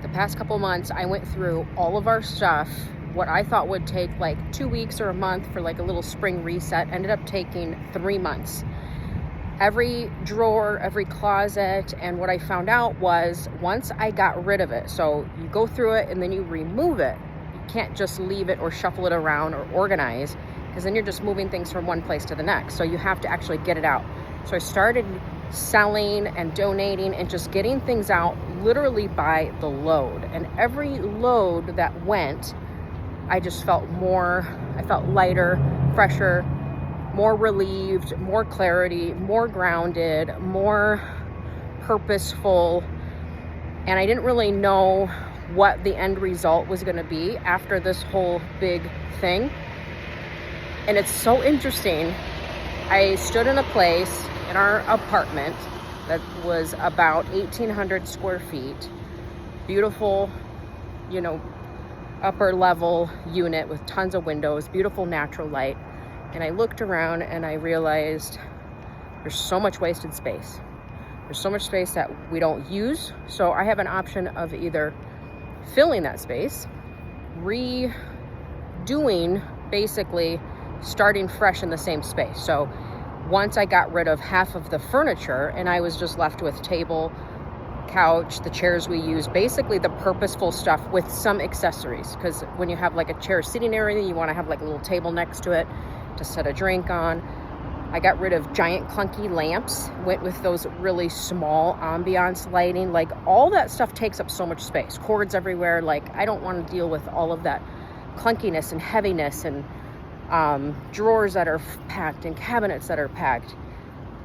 The past couple months, I went through all of our stuff. What I thought would take like 2 weeks or a month for like a little spring reset ended up taking 3 months. Every drawer, every closet, and what I found out was once I got rid of it, so you go through it and then you remove it. You can't just leave it or shuffle it around or organize, because then you're just moving things from one place to the next. So you have to actually get it out. So I started selling and donating and just getting things out literally by the load. And every load that went, I just felt lighter, fresher, more relieved, more clarity, more grounded, more purposeful. And I didn't really know what the end result was going to be after this whole big thing. And it's so interesting. I stood in a place in our apartment that was about 1,800 square feet, beautiful, upper level unit with tons of windows, beautiful natural light. And I looked around and I realized there's so much wasted space. There's so much space that we don't use. So I have an option of either filling that space, redoing, basically starting fresh in the same space. So once I got rid of half of the furniture and I was just left with table, couch, the chairs we use, basically the purposeful stuff with some accessories. Because when you have like a chair sitting area, you want to have like a little table next to it to set a drink on. I got rid of giant clunky lamps, went with those really small ambiance lighting. Like all that stuff takes up so much space, cords everywhere. Like I don't want to deal with all of that clunkiness and heaviness and drawers that are packed and cabinets that are packed.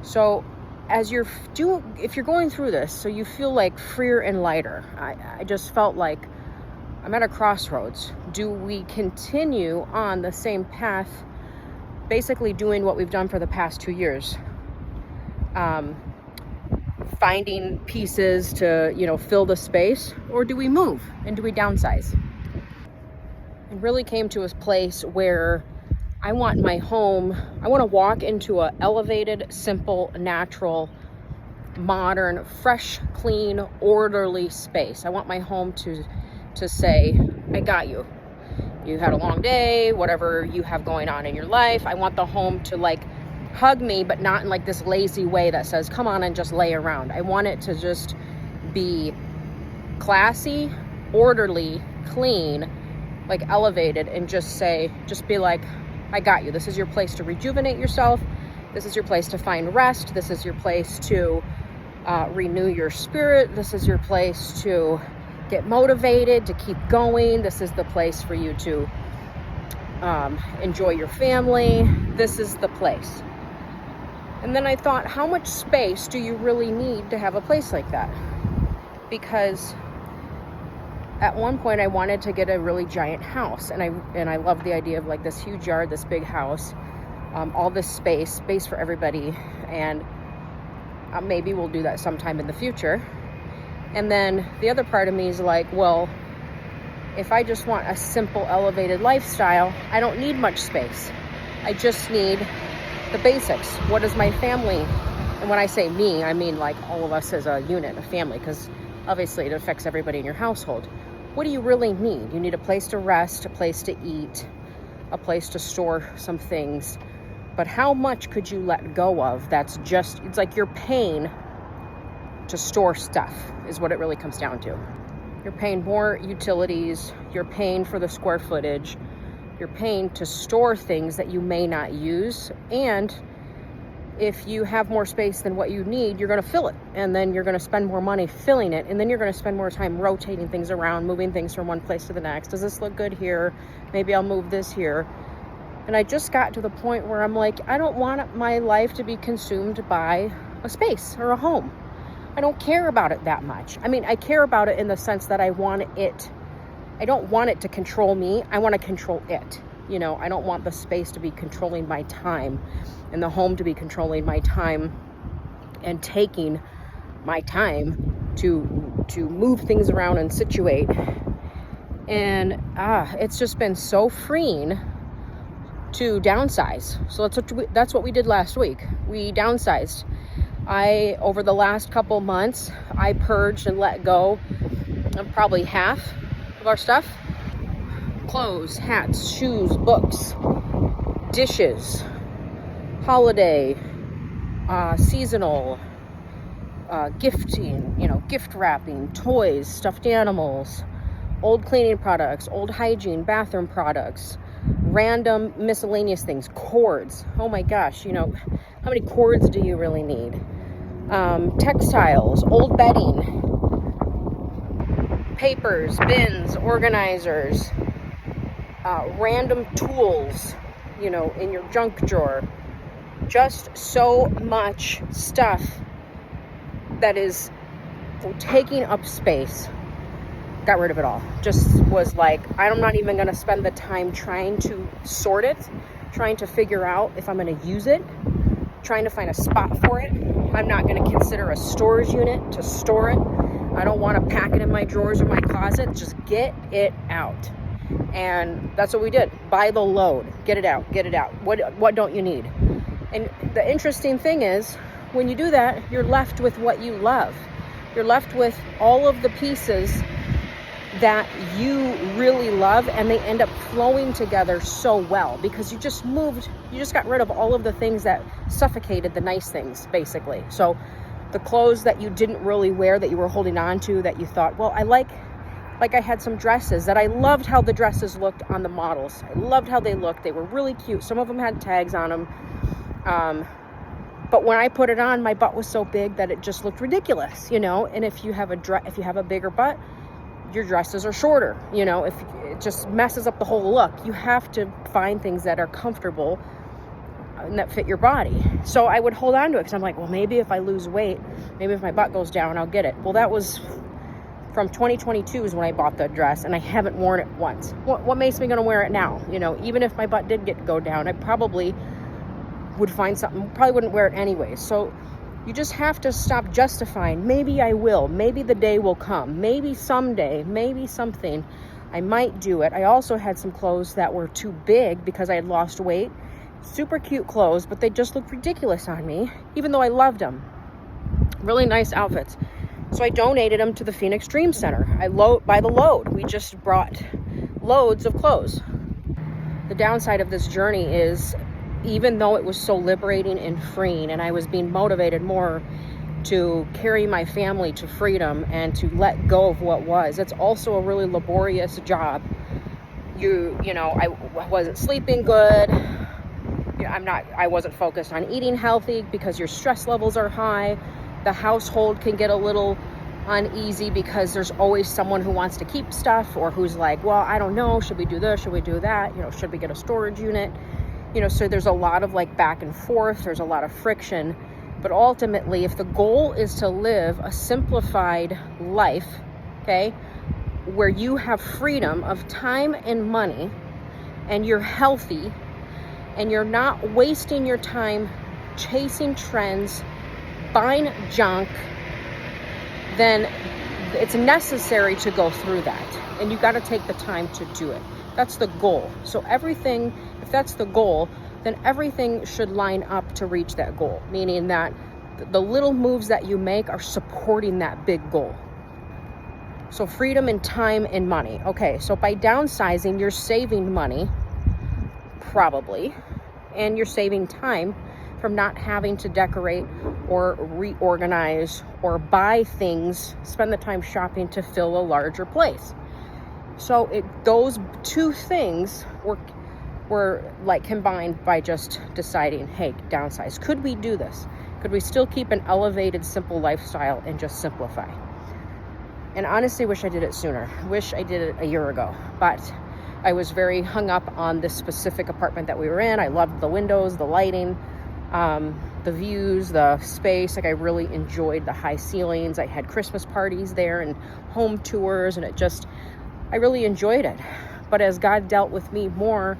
So if you're going through this, so you feel like freer and lighter, I just felt like I'm at a crossroads. Do we continue on the same path, basically doing what we've done for the past 2 years, finding pieces to fill the space, or do we move and do we downsize? It really came to a place where I want to walk into an elevated, simple, natural, modern, fresh, clean, orderly space. I want my home to say, I got you. You had a long day, whatever you have going on in your life. I want the home to like hug me, but not in like this lazy way that says, come on and just lay around. I want it to just be classy, orderly, clean, like elevated, and just be like, I got you. This is your place to rejuvenate yourself. This is your place to find rest. This is your place to renew your spirit. This is your place to get motivated, to keep going. This is the place for you to enjoy your family. This is the place. And then I thought, how much space do you really need to have a place like that? Because at one point I wanted to get a really giant house, and I loved the idea of like this huge yard, this big house, all this space for everybody, and maybe we'll do that sometime in the future. And then the other part of me is like, well, if I just want a simple, elevated lifestyle, I don't need much space. I just need the basics. What is my family? And when I say me, I mean like all of us as a unit, a family, because obviously it affects everybody in your household. What do you really need? You need a place to rest, a place to eat, a place to store some things. But how much could you let go of that's just, it's like you're paying to store stuff is what it really comes down to. You're paying more utilities, you're paying for the square footage, you're paying to store things that you may not use, and if you have more space than what you need, you're going to fill it, and then you're going to spend more money filling it, and then you're going to spend more time rotating things around, moving things from one place to the next. Does this look good here? Maybe I'll move this here. And I just got to the point where I'm like, I don't want my life to be consumed by a space or a home. I don't care about it that much. I mean, I care about it in the sense that I don't want it to control me. I want to control it. I don't want the space to be controlling my time and the home to be controlling my time and taking my time to move things around and situate. And it's just been so freeing to downsize. So that's what we did last week. We downsized. Over the last couple months, I purged and let go and probably half of our stuff. Clothes, hats, shoes, books, dishes, holiday, seasonal, gifting, gift wrapping, toys, stuffed animals, old cleaning products, old hygiene, bathroom products, random miscellaneous things, cords. Oh my gosh, how many cords do you really need? Textiles, old bedding, papers, bins, organizers, random tools, in your junk drawer. Just so much stuff that is taking up space. Got rid of it all. Just was like, I'm not even going to spend the time trying to sort it, trying to figure out if I'm going to use it, trying to find a spot for it. I'm not going to consider a storage unit to store it. I don't want to pack it in my drawers or my closet. Just get it out. And that's what we did. Buy the load. Get it out. Get it out. What don't you need? And the interesting thing is, when you do that, you're left with what you love. You're left with all of the pieces that you really love, and they end up flowing together so well because you just got rid of all of the things that suffocated the nice things, basically. So the clothes that you didn't really wear, that you were holding on to, that you thought, well, I like I had some dresses that I loved how the dresses looked on the models. I loved how they looked. They were really cute. Some of them had tags on them. But when I put it on, my butt was so big that it just looked ridiculous, And if you have a bigger butt, your dresses are shorter, if it just messes up the whole look. You have to find things that are comfortable and that fit your body. So I would hold on to it because I'm like, well, maybe if I lose weight, maybe if my butt goes down, I'll get it. Well, that was from 2022 is when I bought the dress, and I haven't worn it once. What makes me going to wear it now? Even if my butt did go down, I probably would find something, probably wouldn't wear it anyway. So you just have to stop justifying, maybe I will, maybe the day will come, maybe someday, maybe something, I might do it. I also had some clothes that were too big because I had lost weight. Super cute clothes, but they just looked ridiculous on me, even though I loved them. Really nice outfits. So I donated them to the Phoenix Dream Center. By the load. We just brought loads of clothes. The downside of this journey is, even though it was so liberating and freeing, and I was being motivated more to carry my family to freedom and to let go of what was, it's also a really laborious job. I wasn't sleeping good. I wasn't focused on eating healthy because your stress levels are high. The household can get a little uneasy because there's always someone who wants to keep stuff, or who's like, well, I don't know, should we do this, should we do that, should we get a storage unit, so there's a lot of back and forth, there's a lot of friction. But ultimately, if the goal is to live a simplified life, okay, where you have freedom of time and money, and you're healthy, and you're not wasting your time chasing trends, buying junk, then it's necessary to go through that. And you got to take the time to do it. That's the goal. So if that's the goal, then everything should line up to reach that goal. Meaning that the little moves that you make are supporting that big goal. So freedom in time and money. Okay, so by downsizing, you're saving money, probably, and you're saving time from not having to decorate or reorganize or buy things, spend the time shopping to fill a larger place. So those two things were combined by just deciding, hey, downsize. Could we do this? Could we still keep an elevated, simple lifestyle and just simplify? And honestly, wish I did it sooner. Wish I did it a year ago. But I was very hung up on this specific apartment that we were in. I loved the windows, the lighting, the views, the space. I really enjoyed the high ceilings. I had Christmas parties there and home tours, and I really enjoyed it. But as God dealt with me more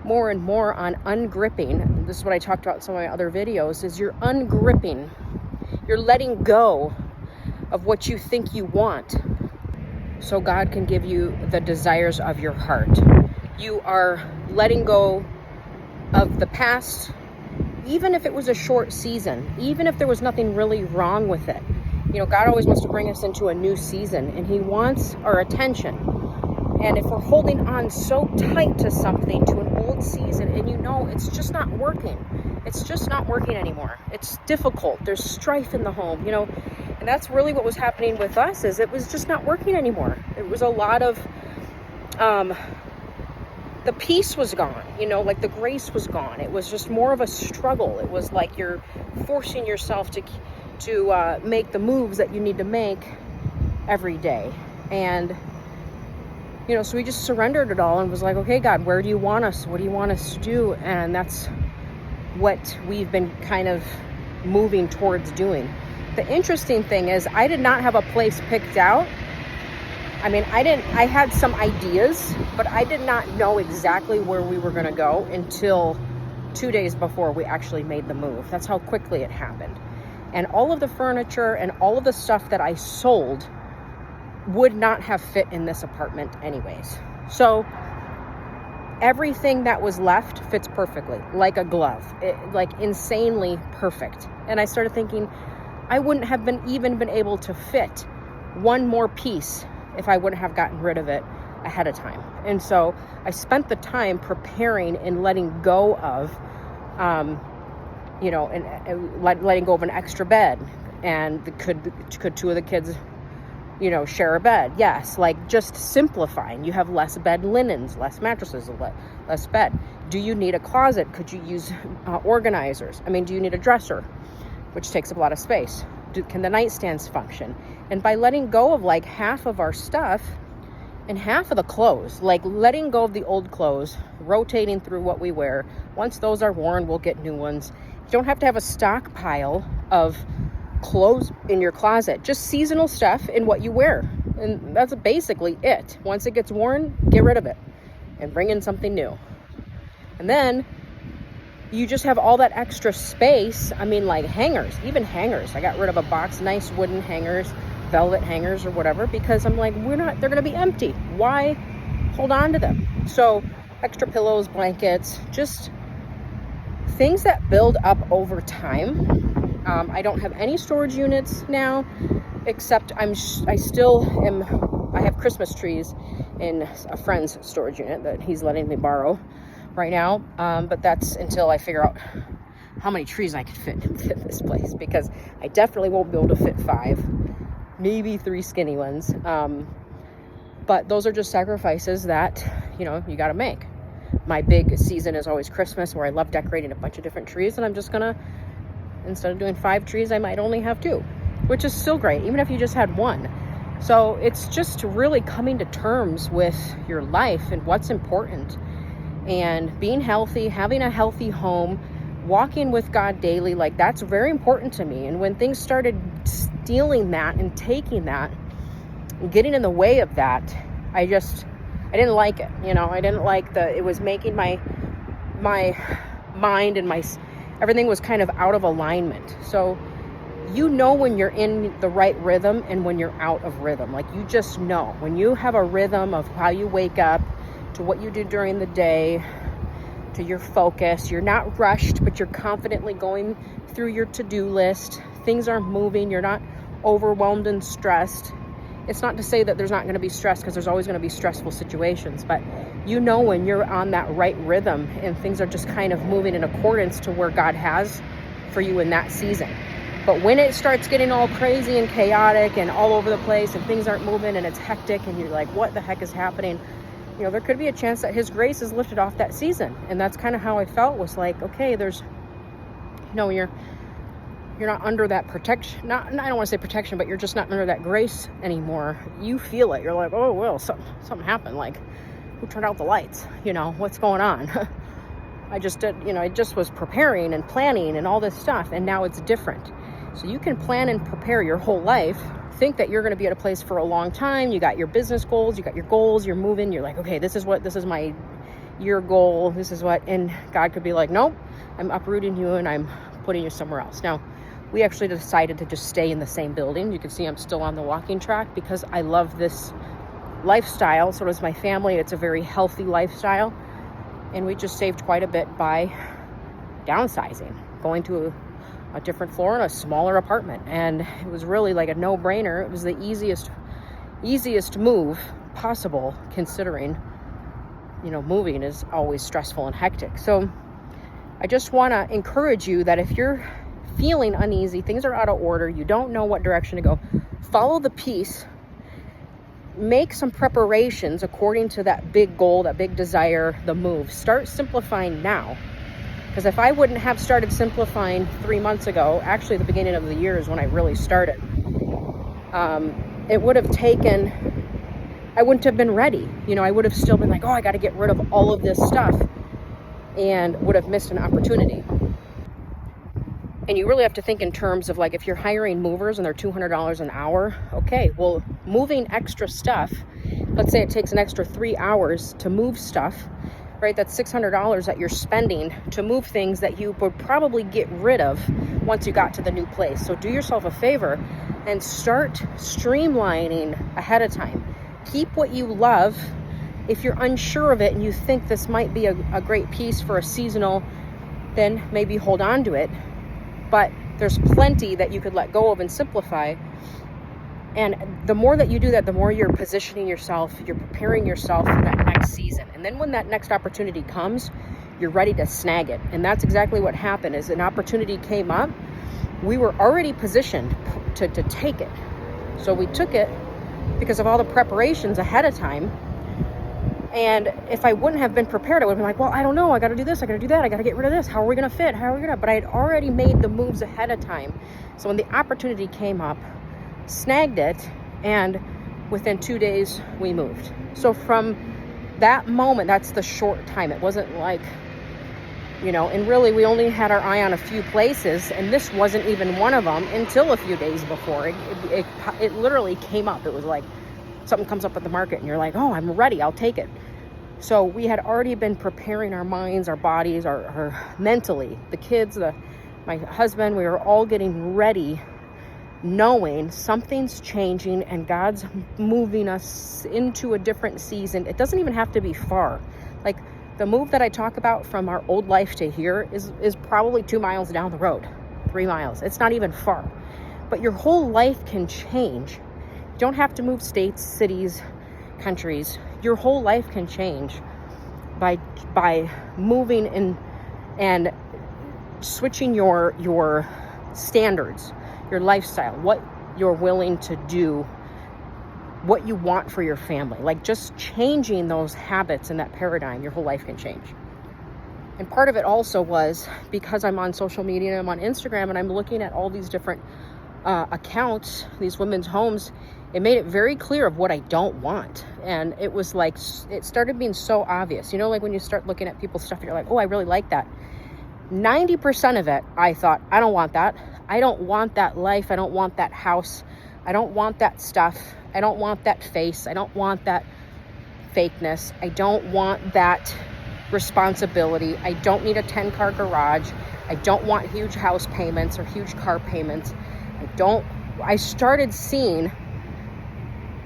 and more on ungripping, this is what I talked about in some of my other videos, is you're ungripping. You're letting go of what you think you want, so God can give you the desires of your heart. You are letting go of the past, even if it was a short season, even if there was nothing really wrong with it. God always wants to bring us into a new season, and he wants our attention. And if we're holding on so tight to something, to an old season, and it's just not working. It's just not working anymore. It's difficult. There's strife in the home, and that's really what was happening with us, is it was just not working anymore. It was a lot of, the peace was gone, like the grace was gone. It was just more of a struggle. It was like you're forcing yourself to make the moves that you need to make every day. And so we just surrendered it all and was like, okay, God, where do you want us? What do you want us to do? And that's what we've been kind of moving towards doing. The interesting thing is, I did not have a place picked out. I had some ideas, but I did not know exactly where we were going to go until 2 days before we actually made the move. That's how quickly it happened. And all of the furniture and all of the stuff that I sold would not have fit in this apartment anyways. So everything that was left fits perfectly, like a glove, like insanely perfect. And I started thinking, I wouldn't have been able to fit one more piece if I wouldn't have gotten rid of it ahead of time. And so I spent the time preparing and letting go of, and letting go of an extra bed. And could two of the kids share a bed? Yes. Like, just simplifying. You have less bed linens, less mattresses, less bed. Do you need a closet? Could you use organizers? Do you need a dresser, which takes up a lot of space? Can the nightstands function? And by letting go of like half of our stuff and half of the clothes, like letting go of the old clothes, rotating through what we wear. Once those are worn, we'll get new ones. You don't have to have a stockpile of clothes in your closet, just seasonal stuff in what you wear, and that's basically it. Once it gets worn, get rid of it and bring in something new. And then you just have all that extra space. Like hangers, even hangers. I got rid of a box, nice wooden hangers, velvet hangers or whatever, because I'm like, they're gonna be empty. Why hold on to them? So extra pillows, blankets, just things that build up over time. I don't have any storage units now, except I have Christmas trees in a friend's storage unit that he's letting me borrow right now. But that's until I figure out how many trees I can fit in this place, because I definitely won't be able to fit 5, maybe 3 skinny ones. But those are just sacrifices that, you got to make. My big season is always Christmas, where I love decorating a bunch of different trees, and I'm just gonna, instead of doing 5 trees, I might only have 2, which is still great, even if you just had 1. So it's just really coming to terms with your life and what's important, and being healthy, having a healthy home, walking with God daily. Like, that's very important to me. And when things started stealing that and taking that and getting in the way of that, I didn't like it. I didn't like it was making my mind and everything was kind of out of alignment. So when you're in the right rhythm and when you're out of rhythm. Like, you just know when you have a rhythm of how you wake up, to what you do during the day, to your focus. You're not rushed, but you're confidently going through your to-do list. Things are moving. You're not overwhelmed and stressed. It's not to say that there's not going to be stress, because there's always going to be stressful situations, but when you're on that right rhythm and things are just kind of moving in accordance to where God has for you in that season. But when it starts getting all crazy and chaotic and all over the place and things aren't moving and it's hectic and you're like, what the heck is happening? There could be a chance that his grace is lifted off that season. And that's kind of how I felt, was like, okay, there's, you're not under that protection. I don't want to say protection, but you're just not under that grace anymore. You feel it. You're like, oh, well, something happened. Like, who turned out the lights? What's going on? I just was preparing and planning and all this stuff. And now it's different. So you can plan and prepare your whole life, think that you're going to be at a place for a long time. You got your business goals, you got your goals, you're moving. You're like, okay, this is my year goal. This is what, and God could be like, nope, I'm uprooting you and I'm putting you somewhere else. Now, we actually decided to just stay in the same building. You can see I'm still on the walking track because I love this lifestyle. So does my family. It's a very healthy lifestyle. And we just saved quite a bit by downsizing, going to a different floor in a smaller apartment. And it was really like a no-brainer. It was the easiest move possible, considering, moving is always stressful and hectic. So I just want to encourage you that if you're feeling uneasy, things are out of order, you don't know what direction to go, follow the piece, make some preparations according to that big goal, that big desire, the move. Start simplifying now. Because if I wouldn't have started simplifying 3 months ago, actually the beginning of the year is when I really started, it would have taken, I wouldn't have been ready. I would have still been like, oh, I got to get rid of all of this stuff, and would have missed an opportunity. And you really have to think in terms of, like, if you're hiring movers and they're $200 an hour, okay, well, moving extra stuff, let's say it takes an extra 3 hours to move stuff, right? That's $600 that you're spending to move things that you would probably get rid of once you got to the new place. So do yourself a favor and start streamlining ahead of time. Keep what you love. If you're unsure of it and you think this might be a great piece for a seasonal, then maybe hold on to it. But there's plenty that you could let go of and simplify. And the more that you do that, the more you're positioning yourself, you're preparing yourself for that next season. And then when that next opportunity comes, you're ready to snag it. And that's exactly what happened. As an opportunity came up, we were already positioned to take it. So we took it because of all the preparations ahead of time. And if I wouldn't have been prepared, I would have been like, well, I don't know. I got to do this. I got to do that. I got to get rid of this. How are we going to fit? But I had already made the moves ahead of time. So when the opportunity came up, snagged it, and within 2 days, we moved. So from that moment, that's the short time. It wasn't like, and really we only had our eye on a few places, and this wasn't even one of them until a few days before. It literally came up. It was like, something comes up at the market and you're like, oh, I'm ready, I'll take it. So we had already been preparing our minds, our bodies, our mentally, the kids, my husband, we were all getting ready, knowing something's changing and God's moving us into a different season. It doesn't even have to be far. Like the move that I talk about from our old life to here is probably 2 miles down the road, 3 miles. It's not even far. But your whole life can change. You don't have to move states, cities, countries. Your whole life can change by moving and switching your standards, your lifestyle, what you're willing to do, what you want for your family. Like just changing those habits and that paradigm, your whole life can change. And part of it also was because I'm on social media and I'm on Instagram and I'm looking at all these different accounts, these women's homes, it made it very clear of what I don't want. And it was like, it started being so obvious. Like when you start looking at people's stuff, you're like, oh, I really like that. 90% of it, I thought, I don't want that. I don't want that life. I don't want that house. I don't want that stuff. I don't want that face. I don't want that fakeness. I don't want that responsibility. I don't need a 10-car garage. I don't want huge house payments or huge car payments. I started seeing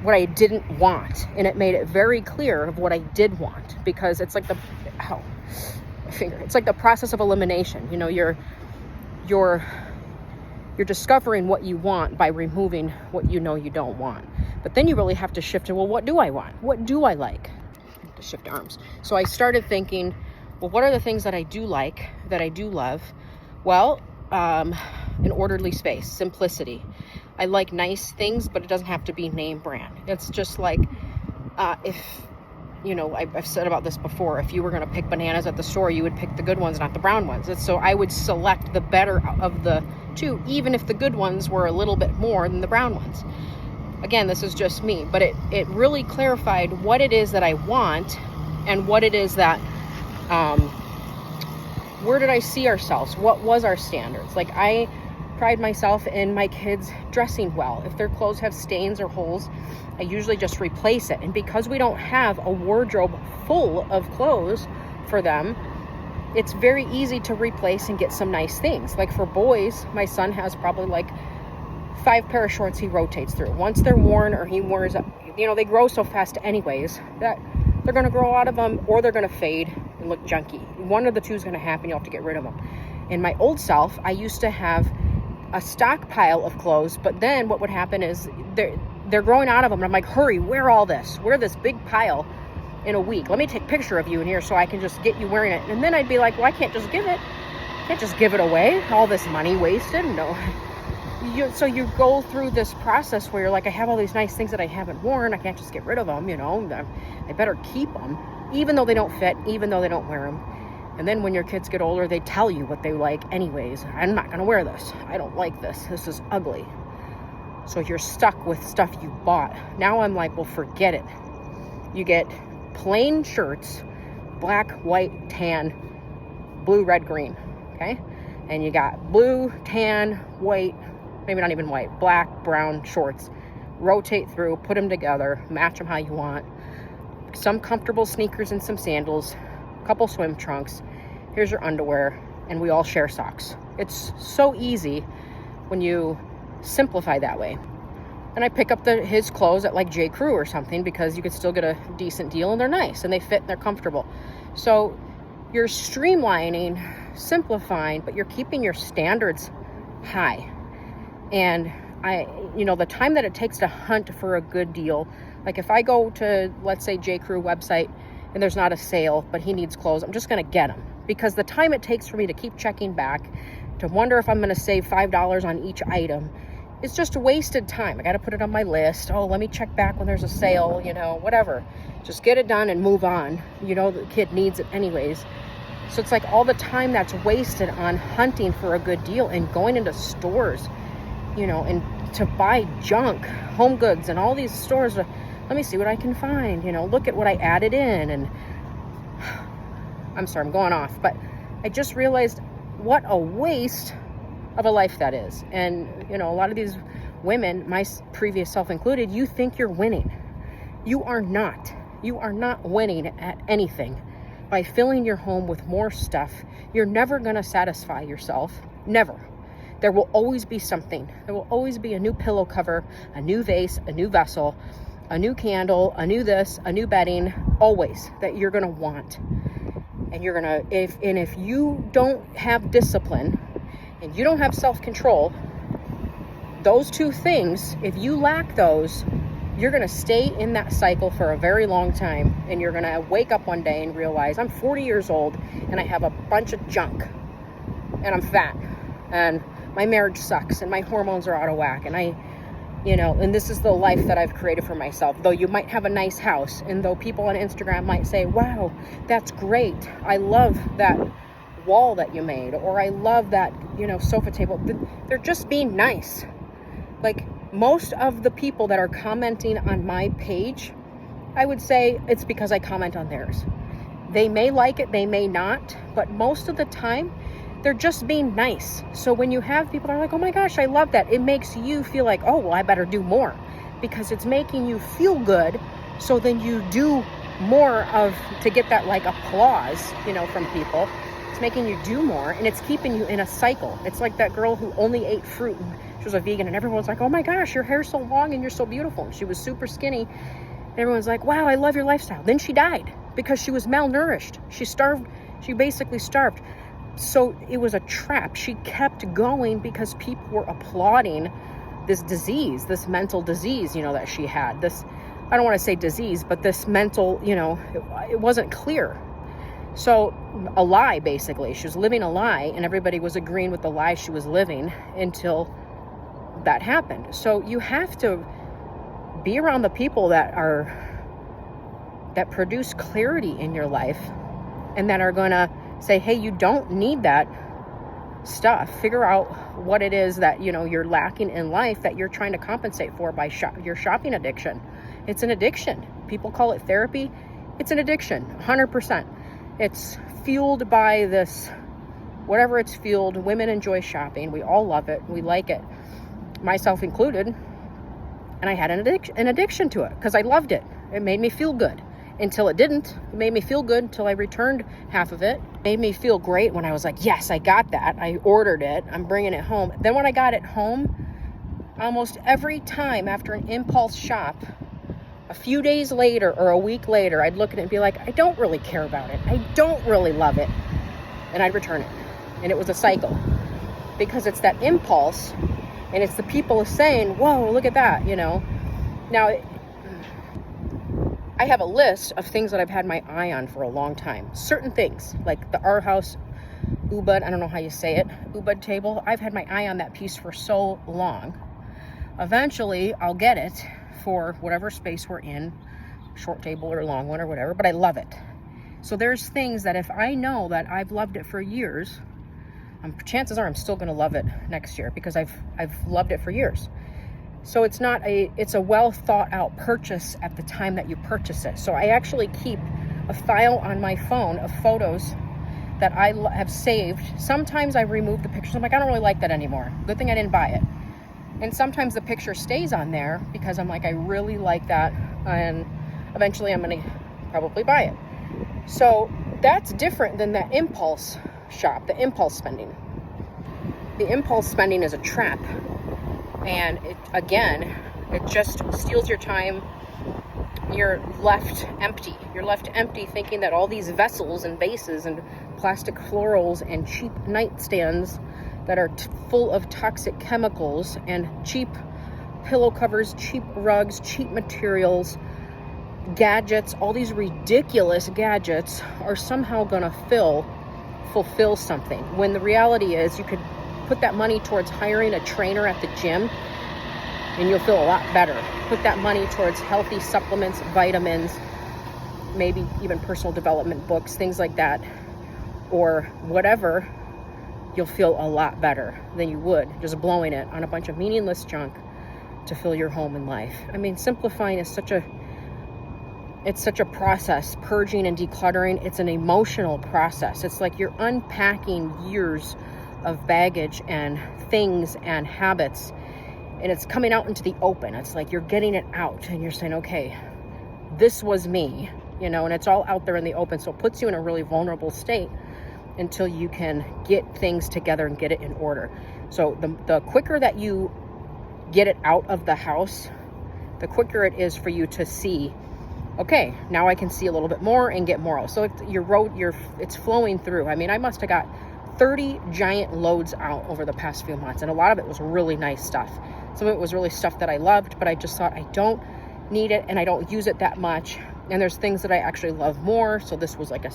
what I didn't want, and it made it very clear of what I did want, because it's like it's like the process of elimination. You're discovering what you want by removing what you don't want. But then you really have to shift to, well, what do I want? What do I like? I have to shift arms. So I started thinking, well, what are the things that I do like, that I do love? Well, an orderly space, simplicity. I like nice things, but it doesn't have to be name brand. It's just like, if, I've said about this before, if you were going to pick bananas at the store, you would pick the good ones, not the brown ones. So I would select the better of the two, even if the good ones were a little bit more than the brown ones. Again, this is just me, but it really clarified what it is that I want and what it is that, where did I see ourselves? What was our standards? Like, I pride myself in my kids dressing well. If their clothes have stains or holes, I usually just replace it. And because we don't have a wardrobe full of clothes for them, it's very easy to replace and get some nice things. Like for boys, my son has probably like 5 pair of shorts he rotates through. Once they're worn or he wears up, they grow so fast anyways that they're going to grow out of them, or they're going to fade and look junky. One of the two is going to happen. You'll have to get rid of them. In my old self, I used to have a stockpile of clothes, but then what would happen is they're growing out of them, and I'm like, hurry, wear all this. Wear this big pile in a week. Let me take a picture of you in here so I can just get you wearing it. And then I'd be like, well, I can't just give it away. All this money wasted. No. So you go through this process where you're like, I have all these nice things that I haven't worn. I can't just get rid of them, I better keep them, even though they don't fit, even though they don't wear them. And then when your kids get older, they tell you what they like anyways. I'm not going to wear this. I don't like this. This is ugly. So you're stuck with stuff you bought. Now I'm like, well, forget it. You get plain shirts, black, white, tan, blue, red, green, okay? And you got blue, tan, white, maybe not even white, black, brown shorts. Rotate through, put them together, match them how you want. Some comfortable sneakers and some sandals, a couple swim trunks. Here's your underwear, and we all share socks. It's so easy when you simplify that way. And I pick up his clothes at like J. Crew or something because you could still get a decent deal, and they're nice and they fit and they're comfortable. So you're streamlining, simplifying, but you're keeping your standards high. And the time that it takes to hunt for a good deal, like if I go to, let's say, J. Crew website and there's not a sale, but he needs clothes, I'm just going to get them, because the time it takes for me to keep checking back to wonder if I'm going to save $5 on each item, it's just wasted time. I got to put it on my list. Oh, let me check back when there's a sale, whatever. Just get it done and move on. The kid needs it anyways. So it's like all the time that's wasted on hunting for a good deal and going into stores, and to buy junk, home goods, and all these stores. Let me see what I can find. Look at what I added in. And I'm sorry, I'm going off, but I just realized what a waste of a life that is. And a lot of these women, my previous self included, you think you're winning. You are not winning at anything by filling your home with more stuff. You're never going to satisfy yourself. Never. There will always be something. There will always be a new pillow cover, a new vase, a new vessel, a new candle, a new this, a new bedding, always, that you're going to want. And you're going to, if you don't have discipline and you don't have self-control, those two things, if you lack those, you're going to stay in that cycle for a very long time. And you're going to wake up one day and realize, I'm 40 years old and I have a bunch of junk and I'm fat and my marriage sucks and my hormones are out of whack, and and this is the life that I've created for myself. Though you might have a nice house, and though people on Instagram might say, wow, that's great, I love that wall that you made, or I love that, sofa table. They're just being nice. Like, most of the people that are commenting on my page, I would say it's because I comment on theirs. They may like it, they may not, but most of the time, they're just being nice. So when you have people that are like, oh my gosh, I love that, it makes you feel like, oh, well, I better do more, because it's making you feel good. So then you do more to get that like applause, from people. It's making you do more, and it's keeping you in a cycle. It's like that girl who only ate fruit, and she was a vegan, and everyone's like, oh my gosh, your hair's so long and you're so beautiful. And she was super skinny. And everyone's like, wow, I love your lifestyle. Then she died because she was malnourished. She basically starved. So it was a trap. She kept going because people were applauding this disease, this mental disease, that she had. This, I don't want to say disease, but this mental, it wasn't clear. So a lie, basically. She was living a lie, and everybody was agreeing with the lie she was living until that happened. So you have to be around the people that produce clarity in your life, and that are going to say, hey, you don't need that stuff. Figure out what it is that, you're lacking in life that you're trying to compensate for by your shopping addiction. It's an addiction. People call it therapy. It's an addiction, 100%. It's fueled by this, whatever it's fueled. Women enjoy shopping. We all love it. We like it, myself included. And I had an addiction to it because I loved it. It made me feel good. Until it didn't. It made me feel good until I returned half of it. It made me feel great when I was like, yes, I got that. I ordered it. I'm bringing it home. Then when I got it home, almost every time after an impulse shop, a few days later or a week later, I'd look at it and be like, I don't really care about it. I don't really love it. And I'd return it. And it was a cycle, because it's that impulse, and it's the people saying, whoa, look at that, you know. Now, I have a list of things that I've had my eye on for a long time. Certain things, like the Our House Ubud, I don't know how you say it, Ubud table. I've had my eye on that piece for so long. Eventually, I'll get it for whatever space we're in, short table or long one or whatever, but I love it. So there's things that if I know that I've loved it for years, chances are I'm still going to love it next year, because I've loved it for years. So it's a well thought out purchase at the time that you purchase it. So I actually keep a file on my phone of photos that I have saved. Sometimes I remove the pictures. I'm like, I don't really like that anymore. Good thing I didn't buy it. And sometimes the picture stays on there because I'm like, I really like that, and eventually I'm going to probably buy it. So that's different than that impulse shop, the impulse spending. The impulse spending is a trap. And it just steals your time. You're left empty. You're left empty thinking that all these vessels and vases and plastic florals and cheap nightstands that are full of toxic chemicals and cheap pillow covers, cheap rugs, cheap materials, gadgets, all these ridiculous gadgets are somehow going to fulfill something. When the reality is, you could put that money towards hiring a trainer at the gym and you'll feel a lot better. Put that money towards healthy supplements, vitamins, maybe even personal development books, things like that, or whatever. You'll feel a lot better than you would just blowing it on a bunch of meaningless junk to fill your home and life. I mean, simplifying is such a process. Purging and decluttering, it's an emotional process. It's like you're unpacking years of baggage and things and habits, and it's coming out into the open. It's like you're getting it out and you're saying, okay, this was me, you know, and it's all out there in the open. So it puts you in a really vulnerable state until you can get things together and get it in order. So the quicker that you get it out of the house, the quicker it is for you to see, okay, now I can see a little bit more and get more. So it's flowing through. I mean, I must have got 30 giant loads out over the past few months, and a lot of it was really nice stuff. Some of it was really stuff that I loved, but I just thought, I don't need it and I don't use it that much. And there's things that I actually love more. So this was like a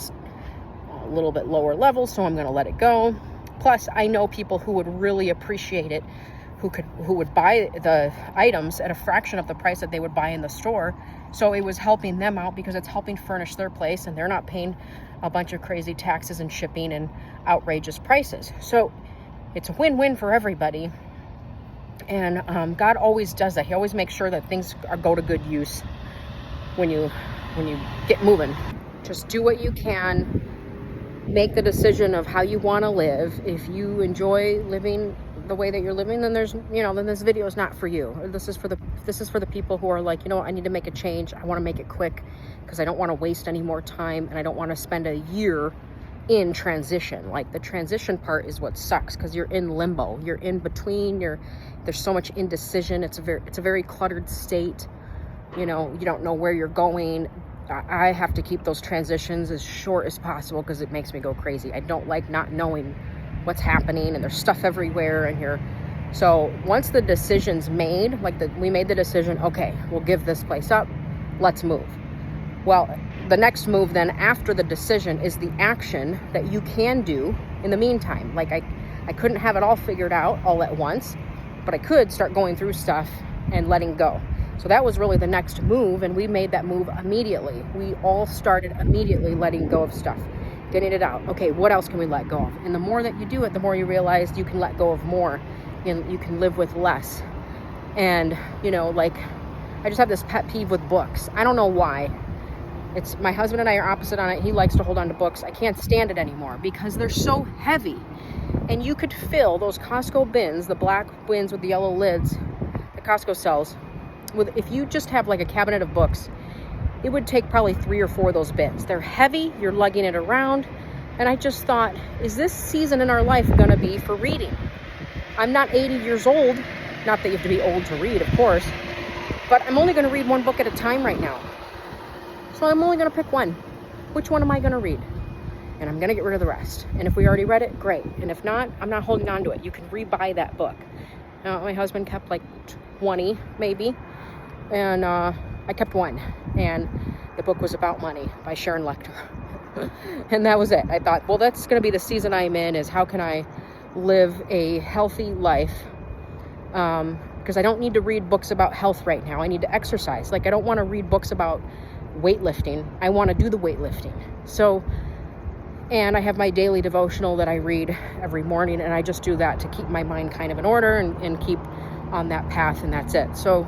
little bit lower level, so I'm going to let it go. Plus, I know people who would really appreciate it, who would buy the items at a fraction of the price that they would buy in the store. So it was helping them out because it's helping furnish their place, and they're not paying a bunch of crazy taxes and shipping and outrageous prices. So it's a win-win for everybody. And God always does that. He always makes sure that things go to good use when you get moving. Just do what you can. Make the decision of how you want to live. If you enjoy living the way that you're living, then then this video is not for you. This is for the people who are like, I need to make a change. I want to make it quick because I don't want to waste any more time, and I don't want to spend a year in transition. Like, the transition part is what sucks, because you're in limbo. You're in between. There's so much indecision. It's a very cluttered state. You don't know where you're going. I have to keep those transitions as short as possible because it makes me go crazy. I don't like not knowing what's happening, and there's stuff everywhere in here. So once the decision's made, we made the decision, okay, we'll give this place up, let's move. Well, the next move then after the decision is the action that you can do in the meantime. Like, I couldn't have it all figured out all at once, but I could start going through stuff and letting go. So that was really the next move, and we made that move immediately. We all started immediately letting go of stuff, getting it out. Okay, what else can we let go of? And the more that you do it, the more you realize you can let go of more, and you can live with less. And, I just have this pet peeve with books. I don't know why. It's my husband and I are opposite on it. He likes to hold on to books. I can't stand it anymore because they're so heavy. And you could fill those Costco bins, the black bins with the yellow lids that Costco sells, if you just have like a cabinet of books, it would take probably 3 or 4 of those bins. They're heavy, you're lugging it around. And I just thought, is this season in our life going to be for reading? I'm not 80 years old. Not that you have to be old to read, of course. But I'm only going to read one book at a time right now. So I'm only going to pick one. Which one am I going to read? and I'm gonna get rid of the rest. And if we already read it, great. And if not, I'm not holding on to it. You can rebuy that book. Now, my husband kept like 20 maybe, and I kept one, and the book was About Money by Sharon Lecter. And that was it. I thought, well, that's gonna be the season I'm in, is how can I live a healthy life, because I don't need to read books about health right now. I need to exercise. Like, I don't want to read books about weightlifting. I want to do the weightlifting. So, and I have my daily devotional that I read every morning, and I just do that to keep my mind kind of in order and keep on that path, and that's it. So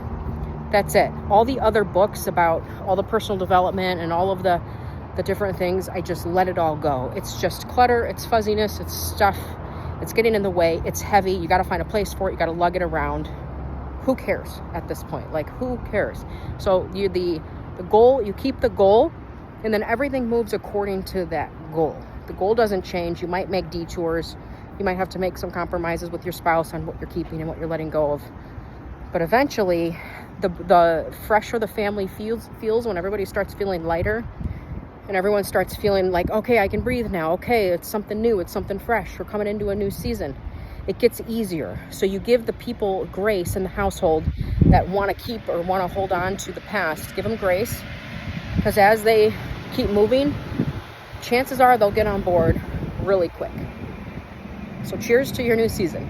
that's it. All the other books about all the personal development and all of the different things, I just let it all go. It's just clutter, it's fuzziness, it's stuff, it's getting in the way, it's heavy, you got to find a place for it, you got to lug it around. Who cares at this point? Like, who cares? So the goal, you keep the goal, and then everything moves according to that goal. The goal doesn't change. You might make detours. You might have to make some compromises with your spouse on what you're keeping and what you're letting go of. But eventually, the fresher the family feels when everybody starts feeling lighter, and everyone starts feeling like, okay, I can breathe now. Okay, it's something new. It's something fresh. We're coming into a new season. It gets easier. So you give the people grace in the household that want to keep or want to hold on to the past. Give them grace, because as they keep moving, chances are they'll get on board really quick. So cheers to your new season.